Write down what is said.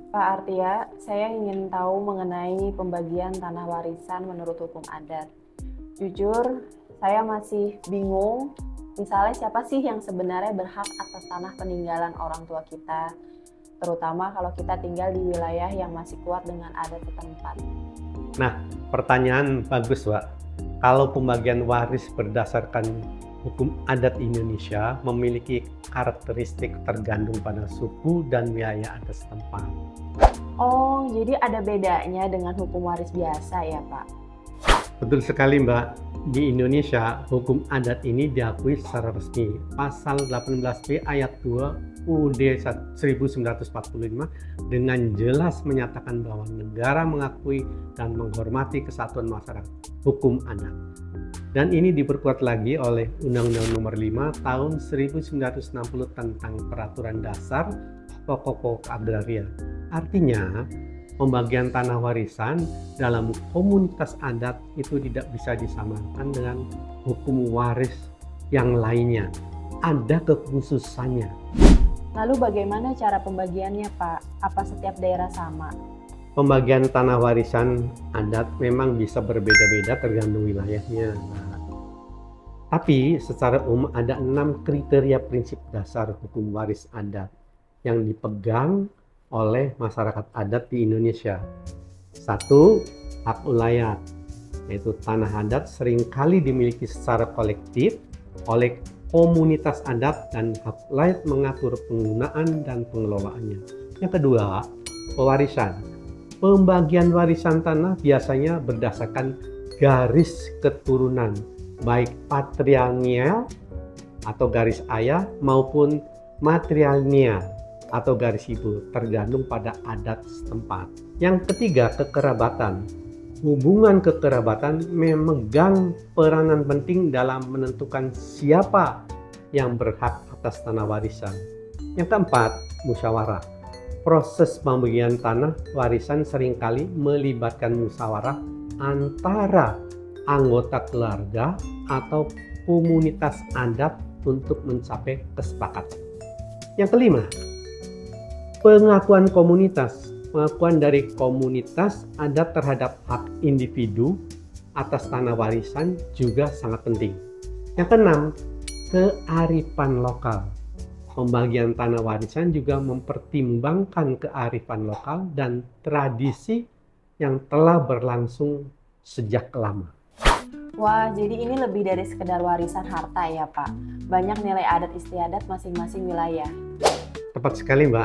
Pak Artia, saya ingin tahu mengenai pembagian tanah warisan menurut hukum adat. Jujur, saya masih bingung. Misalnya siapa sih yang sebenarnya berhak atas tanah peninggalan orang tua kita, terutama kalau kita tinggal di wilayah yang masih kuat dengan adat setempat. Nah, pertanyaan bagus, Pak. Kalau pembagian waris berdasarkan hukum adat Indonesia memiliki karakteristik tergantung pada suku dan wilayah adat setempat. Oh, jadi ada bedanya dengan hukum waris biasa ya, Pak? Betul sekali, Mbak. Di Indonesia, hukum adat ini diakui secara resmi. Pasal 18B ayat 2 UUD 1945 dengan jelas menyatakan bahwa negara mengakui dan menghormati kesatuan masyarakat hukum adat. Dan ini diperkuat lagi oleh Undang-Undang Nomor 5 Tahun 1960 tentang Peraturan Dasar Pokok-pokok Agraria. Artinya, pembagian tanah warisan dalam komunitas adat itu tidak bisa disamakan dengan hukum waris yang lainnya. Ada kekhususannya. Lalu bagaimana cara pembagiannya, Pak? Apa setiap daerah sama? Pembagian tanah warisan adat memang bisa berbeda-beda tergantung wilayahnya. Tapi secara umum ada 6 kriteria prinsip dasar hukum waris adat yang dipegang oleh masyarakat adat di Indonesia. 1. Hak ulayat, yaitu tanah adat seringkali dimiliki secara kolektif oleh komunitas adat dan hak ulayat mengatur penggunaan dan pengelolaannya. Yang kedua, pewarisan. Pembagian warisan tanah biasanya berdasarkan garis keturunan, baik patrilineal atau garis ayah maupun matrilineal atau garis ibu, tergantung pada adat setempat. Yang ketiga, kekerabatan. Hubungan kekerabatan memegang peranan penting dalam menentukan siapa yang berhak atas tanah warisan. Yang keempat, musyawarah. Proses pembagian tanah warisan seringkali melibatkan musyawarah antara anggota keluarga atau komunitas adat untuk mencapai kesepakatan. Yang kelima, pengakuan komunitas. Pengakuan dari komunitas adat terhadap hak individu atas tanah warisan juga sangat penting. Yang keenam, kearifan lokal. Pembagian tanah warisan juga mempertimbangkan kearifan lokal dan tradisi yang telah berlangsung sejak lama. Wah, jadi ini lebih dari sekedar warisan harta ya, Pak. Banyak nilai adat istiadat masing-masing wilayah. Tepat sekali, Mbak.